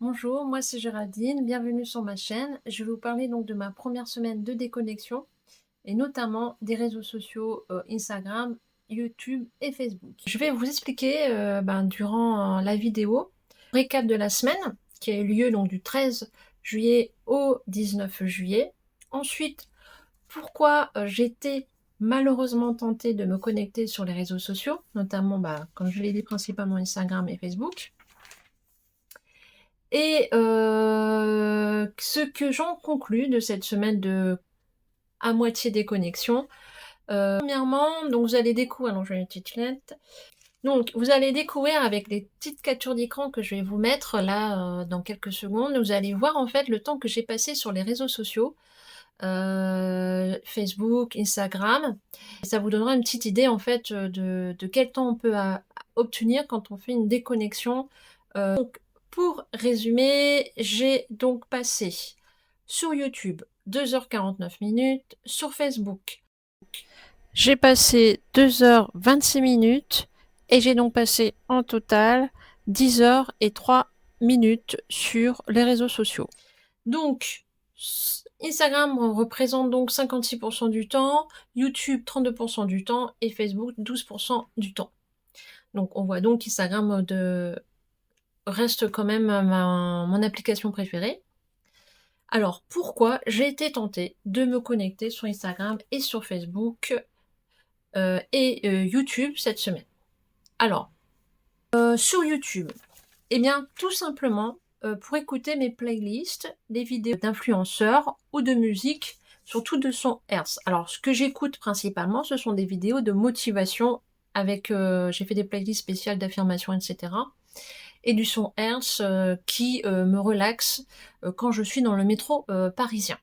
Bonjour, moi c'est Géraldine, bienvenue sur ma chaîne. Je vais vous parler donc de ma première semaine de déconnexion et notamment des réseaux sociaux Instagram, YouTube et Facebook. Je vais vous expliquer durant la vidéo récap de la semaine qui a eu lieu donc du 13 juillet au 19 juillet. Ensuite, pourquoi j'étais malheureusement tentée de me connecter sur les réseaux sociaux, notamment comme je l'ai dit principalement Instagram et Facebook. Et ce que j'en conclus de cette semaine de à moitié déconnexion, premièrement, donc vous allez découvrir, alors je vais une petite lunette. Donc vous allez découvrir avec les petites captures d'écran que je vais vous mettre là dans quelques secondes, vous allez voir en fait le temps que j'ai passé sur les réseaux sociaux, Facebook, Instagram. Et ça vous donnera une petite idée en fait de quel temps on peut obtenir quand on fait une déconnexion. Donc, pour résumer, j'ai donc passé sur YouTube 2h49, sur Facebook j'ai passé 2h26 et j'ai donc passé en total 10h03 sur les réseaux sociaux. Donc, Instagram représente donc 56% du temps, YouTube 32% du temps et Facebook 12% du temps. Donc on voit donc qu'Instagram reste quand même mon application préférée. Alors pourquoi j'ai été tentée de me connecter sur Instagram et sur Facebook YouTube cette semaine? Alors, sur YouTube, eh bien tout simplement pour écouter mes playlists, des vidéos d'influenceurs ou de musique, surtout de son Hertz. Alors ce que j'écoute principalement, ce sont des vidéos de motivation avec, j'ai fait des playlists spéciales d'affirmation, etc. Et du son Hertz qui me relaxe quand je suis dans le métro parisien.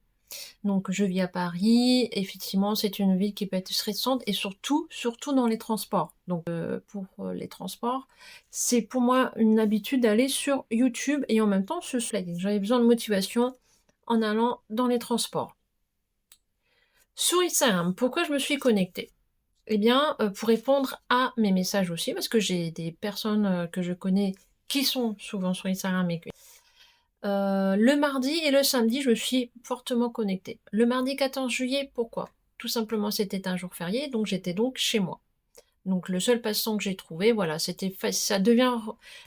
Donc je vis à Paris, effectivement c'est une ville qui peut être stressante et surtout dans les transports. Donc pour les transports, c'est pour moi une habitude d'aller sur YouTube et en même temps ce slide. J'avais besoin de motivation en allant dans les transports. Sur Instagram, pourquoi je me suis connectée? Eh bien, pour répondre à mes messages aussi, parce que j'ai des personnes que je connais qui sont souvent sur Instagram et que le mardi et le samedi, je me suis fortement connectée. Le mardi 14 juillet, pourquoi? Tout simplement, c'était un jour férié, donc j'étais donc chez moi. Donc le seul passe-temps que j'ai trouvé, voilà, c'était ça devient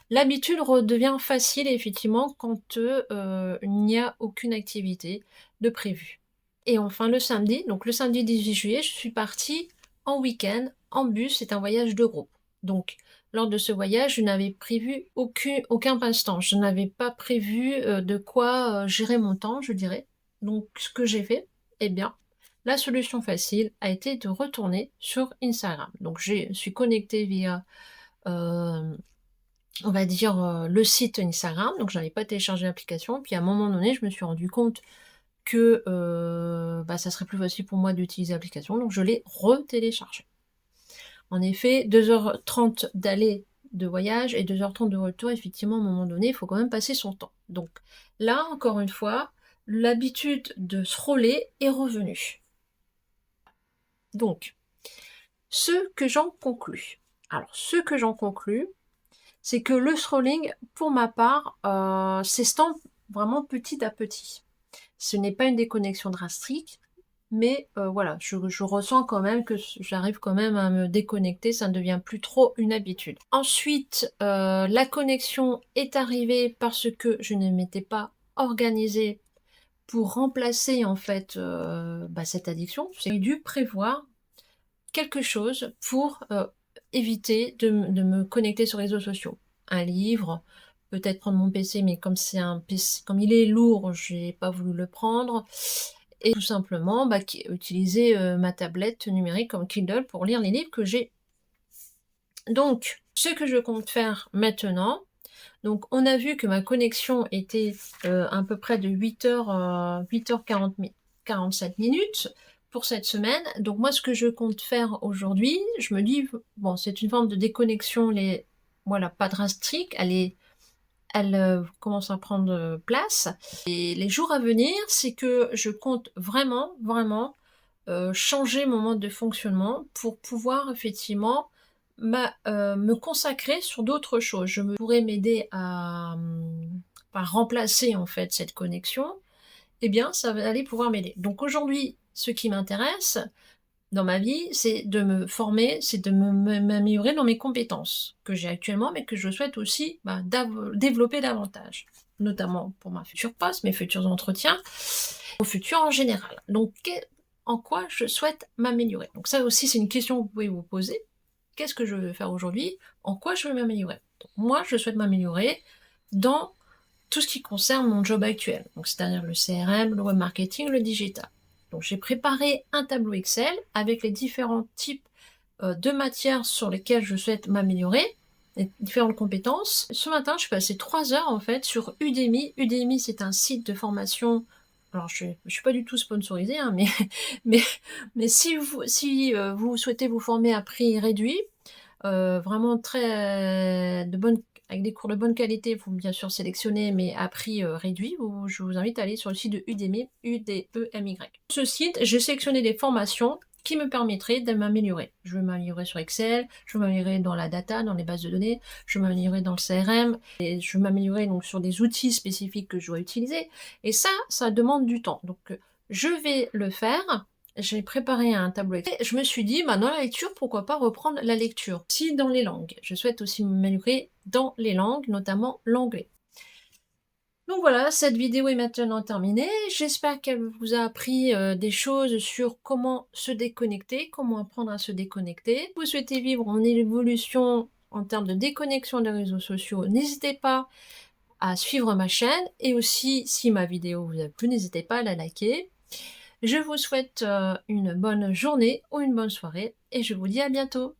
l'habitude redevient facile effectivement quand il n'y a aucune activité de prévue. Et enfin le samedi, donc le samedi 18 juillet, je suis partie en week-end, en bus, c'est un voyage de groupe. Donc lors de ce voyage, je n'avais prévu aucun passe-temps. Je n'avais pas prévu de quoi gérer mon temps, je dirais. Donc ce que j'ai fait, eh bien, la solution facile a été de retourner sur Instagram. Donc je suis connectée via, on va dire, le site Instagram. Donc je n'avais pas téléchargé l'application. Puis à un moment donné, je me suis rendu compte que ça serait plus facile pour moi d'utiliser l'application. Donc je l'ai retéléchargée. En effet, 2h30 d'aller de voyage et 2h30 de retour, effectivement, à un moment donné, il faut quand même passer son temps. Donc là, encore une fois, l'habitude de scroller est revenue. Donc, ce que j'en conclus. Alors, ce que j'en conclus, c'est que le scrolling, pour ma part, s'estompe vraiment petit à petit. Ce n'est pas une déconnexion drastique, mais voilà, je ressens quand même que j'arrive quand même à me déconnecter, ça ne devient plus trop une habitude. Ensuite, la connexion est arrivée parce que je ne m'étais pas organisée pour remplacer en fait cette addiction. J'ai dû prévoir quelque chose pour éviter de me connecter sur les réseaux sociaux. Un livre, peut-être prendre mon PC, mais comme c'est un PC, comme il est lourd, j'ai pas voulu le prendre. Et tout simplement utiliser ma tablette numérique comme Kindle pour lire les livres que j'ai. Donc, ce que je compte faire maintenant, donc on a vu que ma connexion était à peu près de 8h47 pour cette semaine. Donc moi, ce que je compte faire aujourd'hui, je me dis, bon, c'est une forme de déconnexion, voilà, pas drastique, elle commence à prendre place. Et les jours à venir, c'est que je compte vraiment, vraiment changer mon mode de fonctionnement pour pouvoir effectivement me consacrer sur d'autres choses. Je pourrais m'aider à par remplacer en fait cette connexion, eh bien ça va aller pouvoir m'aider. Donc aujourd'hui, ce qui m'intéresse dans ma vie, c'est de me former, c'est de m'améliorer dans mes compétences que j'ai actuellement, mais que je souhaite aussi développer davantage, notamment pour ma future poste, mes futurs entretiens, au futur en général. Donc en quoi je souhaite m'améliorer? Donc ça aussi, c'est une question que vous pouvez vous poser. Qu'est-ce que je veux faire aujourd'hui? En quoi je veux m'améliorer? Moi, je souhaite m'améliorer dans tout ce qui concerne mon job actuel, donc c'est-à-dire le CRM, le web marketing, le digital. Donc j'ai préparé un tableau Excel avec les différents types de matières sur lesquelles je souhaite m'améliorer, les différentes compétences. Ce matin, je suis passée 3 heures en fait sur Udemy. Udemy, c'est un site de formation. Alors je suis pas du tout sponsorisée, hein, mais, mais si vous souhaitez vous former à prix réduit, vraiment très avec des cours de bonne qualité, il faut bien sûr sélectionner, mais à prix réduit, je vous invite à aller sur le site de Udemy, U-D-E-M-Y. Sur ce site, j'ai sélectionné des formations qui me permettraient de m'améliorer. Je veux m'améliorer sur Excel, je veux m'améliorer dans la data, dans les bases de données, je veux m'améliorer dans le CRM, et je veux m'améliorer donc sur des outils spécifiques que je dois utiliser. Et ça demande du temps. Donc je vais le faire. J'ai préparé un tableau Excel. Je me suis dit, dans la lecture, pourquoi pas reprendre la lecture? Si dans les langues. Je souhaite aussi m'améliorer dans les langues, notamment l'anglais. Donc voilà, cette vidéo est maintenant terminée. J'espère qu'elle vous a appris des choses sur comment se déconnecter, comment apprendre à se déconnecter. Vous souhaitez vivre en évolution en termes de déconnexion des réseaux sociaux, n'hésitez pas à suivre ma chaîne. Et aussi, si ma vidéo vous a plu, n'hésitez pas à la liker. Je vous souhaite une bonne journée ou une bonne soirée et je vous dis à bientôt.